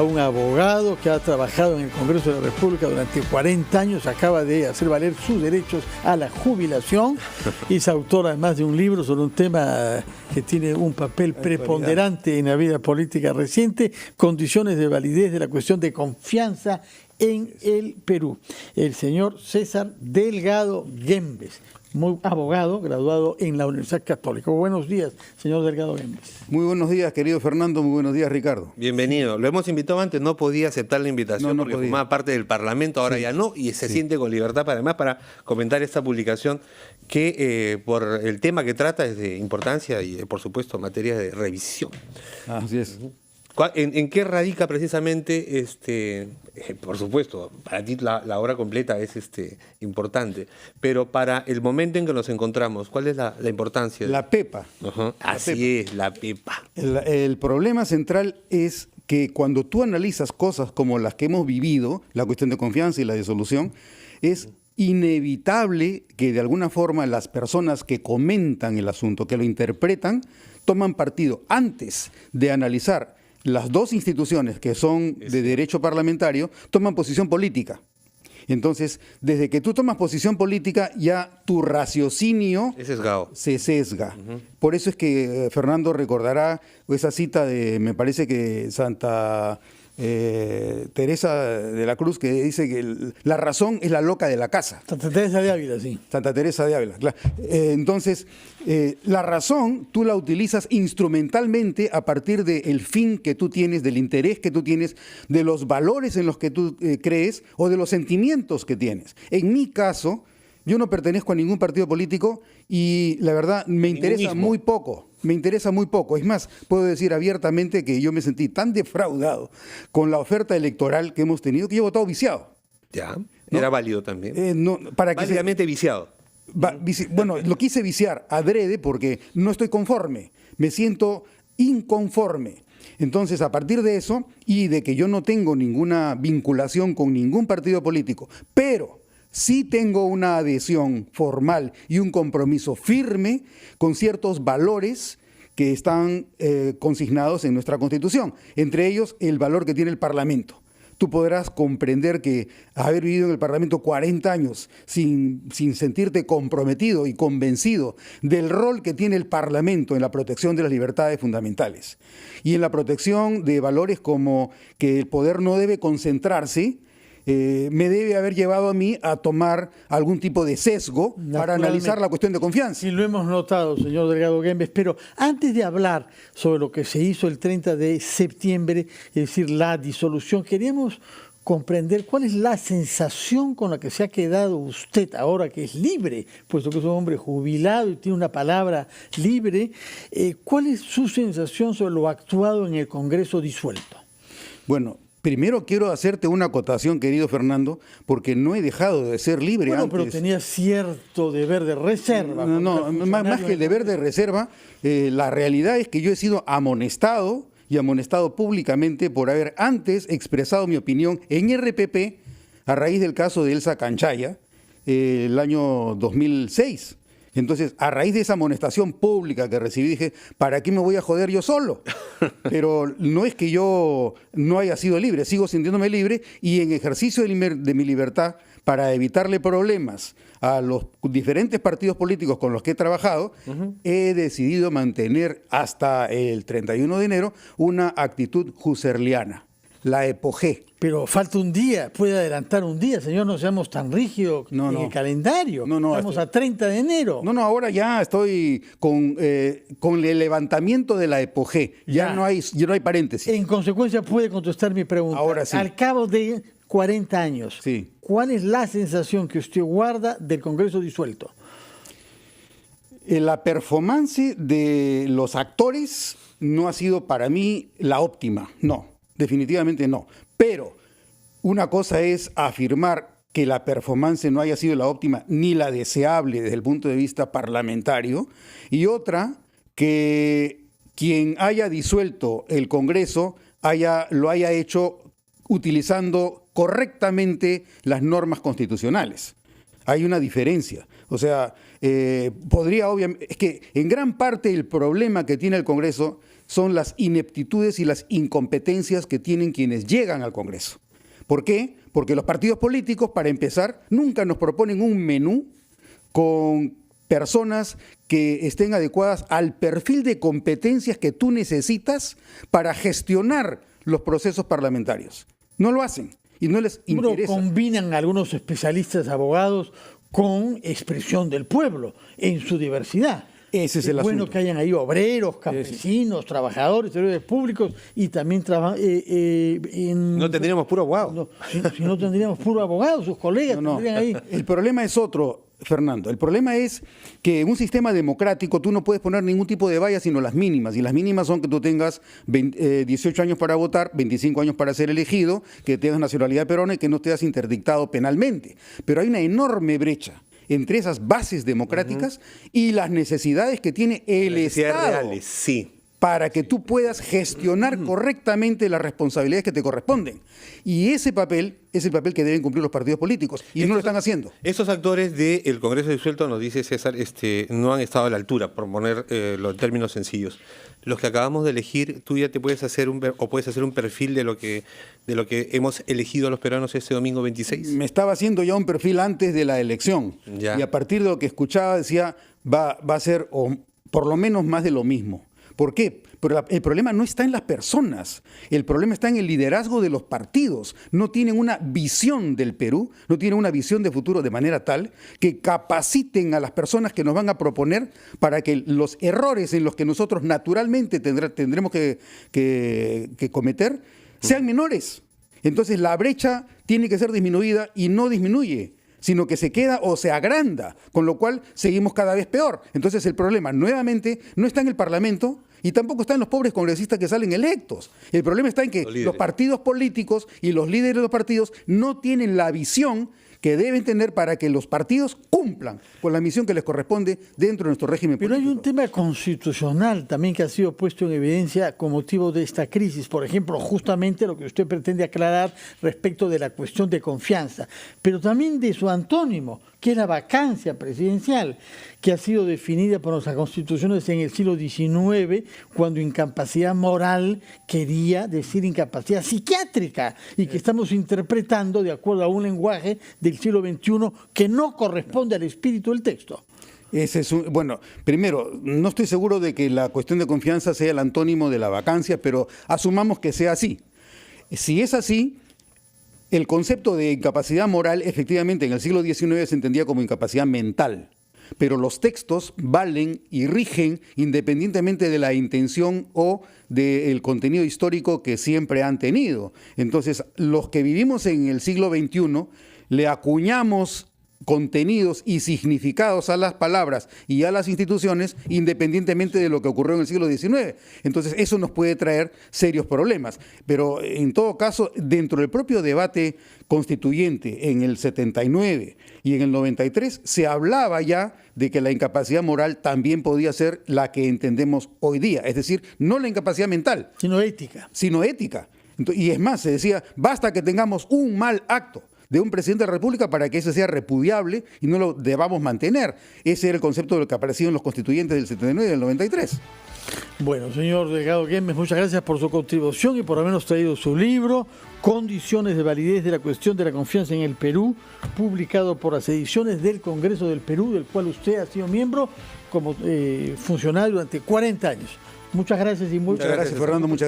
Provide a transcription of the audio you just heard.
a un abogado que ha trabajado en el Congreso de la República durante 40 años, acaba de hacer valer sus derechos a la jubilación y es autor además de un libro sobre un tema que tiene un papel preponderante en la vida política reciente, condiciones de validez de la cuestión de confianza en el Perú. El señor César Delgado Guembes, muy abogado, graduado en la Universidad Católica. Buenos días, señor Delgado Guembes. Muy buenos días, querido Fernando. Muy buenos días, Ricardo. Bienvenido. Lo hemos invitado antes, no podía aceptar la invitación No porque podía. formaba parte del Parlamento, ahora ya no, y se siente con libertad además para comentar esta publicación que por el tema que trata es de importancia y por supuesto materia de revisión. Así es. ¿En qué radica precisamente, por supuesto, para ti la obra completa es importante, pero para el momento en que nos encontramos, ¿cuál es la importancia? La PEPA. Ajá, así es, la PEPA. El problema central es que cuando tú analizas cosas como las que hemos vivido, la cuestión de confianza y la disolución, es inevitable que de alguna forma las personas que comentan el asunto, que lo interpretan, toman partido antes de analizar las dos instituciones que son de derecho parlamentario, toman posición política. Entonces, desde que tú tomas posición política, ya tu raciocinio Es sesgado. se sesga. Por eso es que Fernando recordará esa cita de, me parece que Santa Teresa de la Cruz, que dice que la razón es la loca de la casa. Santa Teresa de Ávila, sí. Santa Teresa de Ávila, claro. Entonces, la razón tú la utilizas instrumentalmente a partir del fin que tú tienes, del interés que tú tienes, de los valores en los que tú crees o de los sentimientos que tienes. En mi caso, yo no pertenezco a ningún partido político y la verdad me interesa muy poco. Me interesa muy poco. Es más, puedo decir abiertamente que yo me sentí tan defraudado con la oferta electoral que hemos tenido que yo he votado viciado. Ya, ¿No? era válido también. Para que Válidamente viciado. Bueno, lo quise viciar adrede porque no estoy conforme, me siento inconforme. Entonces, a partir de eso y de que yo no tengo ninguna vinculación con ningún partido político, pero sí tengo una adhesión formal y un compromiso firme con ciertos valores que están consignados en nuestra Constitución, entre ellos el valor que tiene el Parlamento. Tú podrás comprender que haber vivido en el Parlamento 40 años sin sentirte comprometido y convencido del rol que tiene el Parlamento en la protección de las libertades fundamentales y en la protección de valores como que el poder no debe concentrarse, me debe haber llevado a mí a tomar algún tipo de sesgo para analizar la cuestión de confianza. Sí, lo hemos notado, señor Delgado Guembes, pero antes de hablar sobre lo que se hizo el 30 de septiembre, es decir, la disolución, queríamos comprender cuál es la sensación con la que se ha quedado usted ahora que es libre, puesto que es un hombre jubilado y tiene una palabra libre. ¿Cuál es su sensación sobre lo actuado en el Congreso disuelto? Bueno, primero quiero hacerte una acotación, querido Fernando, porque no he dejado de ser libre antes. Pero tenía cierto deber de reserva. Más que el deber de reserva, la realidad es que yo he sido amonestado y amonestado públicamente por haber antes expresado mi opinión en RPP a raíz del caso de Elsa Canchaya, el año 2006. Entonces, a raíz de esa amonestación pública que recibí, dije, ¿para qué me voy a joder yo solo? Pero no es que yo no haya sido libre, sigo sintiéndome libre y en ejercicio de mi libertad, para evitarle problemas a los diferentes partidos políticos con los que he trabajado, he decidido mantener hasta el 31 de enero una actitud husserliana, la epogé. Pero falta un día, puede adelantar un día, señor, no seamos tan rígidos en el calendario. Estamos a 30 de enero. No, ahora ya estoy con el levantamiento de la epogé. Ya no hay paréntesis. En consecuencia, puede contestar mi pregunta. Ahora sí. Al cabo de 40 años, sí. ¿Cuál es la sensación que usted guarda del Congreso disuelto? La performance de los actores no ha sido para mí la óptima. No, definitivamente no. Pero una cosa es afirmar que la performance no haya sido la óptima ni la deseable desde el punto de vista parlamentario, y otra, que quien haya disuelto el Congreso lo haya hecho utilizando correctamente las normas constitucionales. Hay una diferencia. O sea, obviamente, es que en gran parte el problema que tiene el Congreso son las ineptitudes y las incompetencias que tienen quienes llegan al Congreso. ¿Por qué? Porque los partidos políticos, para empezar, nunca nos proponen un menú con personas que estén adecuadas al perfil de competencias que tú necesitas para gestionar los procesos parlamentarios. No lo hacen y no les interesa. Combinan algunos especialistas abogados con expresión del pueblo en su diversidad. Ese es el asunto. Bueno que hayan ahí obreros, campesinos, trabajadores, servidores públicos y también No tendríamos puro abogado. No, si no tendríamos puro abogado, sus colegas tendrían ahí. El problema es otro, Fernando. El problema es que en un sistema democrático tú no puedes poner ningún tipo de valla sino las mínimas. Y las mínimas son que tú tengas 18 años para votar, 25 años para ser elegido, que tengas nacionalidad peruana y que no estés interdictado penalmente. Pero hay una enorme brecha entre esas bases democráticas y las necesidades que tiene el Estado reales, sí, para que tú puedas gestionar correctamente las responsabilidades que te corresponden. Y ese papel es el papel que deben cumplir los partidos políticos, y no lo están haciendo. Estos actores del Congreso disuelto, nos dice César, no han estado a la altura, por poner los términos sencillos. Los que acabamos de elegir, tú ya te puedes hacer puedes hacer un perfil de lo que hemos elegido a los peruanos este domingo 26. Me estaba haciendo ya un perfil antes de la elección. Ya. Y a partir de lo que escuchaba decía, va a ser o por lo menos más de lo mismo. ¿Por qué? Pero el problema no está en las personas, el problema está en el liderazgo de los partidos. No tienen una visión del Perú, no tienen una visión de futuro de manera tal que capaciten a las personas que nos van a proponer para que los errores en los que nosotros naturalmente tendremos que cometer sean menores. Entonces la brecha tiene que ser disminuida y no disminuye, sino que se queda o se agranda, con lo cual seguimos cada vez peor. Entonces el problema nuevamente no está en el Parlamento y tampoco está en los pobres congresistas que salen electos. El problema está en que los partidos políticos y los líderes de los partidos no tienen la visión que deben tener para que los partidos cumplan con la misión que les corresponde dentro de nuestro régimen político. Pero hay un tema constitucional también que ha sido puesto en evidencia con motivo de esta crisis. Por ejemplo, justamente lo que usted pretende aclarar respecto de la cuestión de confianza, pero también de su antónimo, que es la vacancia presidencial, que ha sido definida por nuestras constituciones en el siglo XIX, cuando incapacidad moral quería decir incapacidad psiquiátrica, y que estamos interpretando de acuerdo a un lenguaje del siglo XXI que no corresponde al espíritu del texto. Bueno, primero, no estoy seguro de que la cuestión de confianza sea el antónimo de la vacancia, pero asumamos que sea así. Si es así, el concepto de incapacidad moral efectivamente en el siglo XIX se entendía como incapacidad mental, pero los textos valen y rigen independientemente de la intención o del contenido histórico que siempre han tenido. Entonces, los que vivimos en el siglo XXI le acuñamos contenidos y significados a las palabras y a las instituciones independientemente de lo que ocurrió en el siglo XIX. Entonces eso nos puede traer serios problemas. Pero en todo caso, dentro del propio debate constituyente en el 79 y en el 93 se hablaba ya de que la incapacidad moral también podía ser la que entendemos hoy día. Es decir, no la incapacidad mental, sino ética. Sino ética. Y es más, se decía, basta que tengamos un mal acto de un presidente de la República para que ese sea repudiable y no lo debamos mantener. Ese era el concepto de lo que aparecía en los constituyentes del 79 y del 93. Bueno, señor Delgado Guemes, muchas gracias por su contribución y por habernos traído su libro, Condiciones de validez de la cuestión de la confianza en el Perú, publicado por las ediciones del Congreso del Perú, del cual usted ha sido miembro como funcionario durante 40 años. Muchas gracias y muchas gracias, Fernando. Muchas gracias.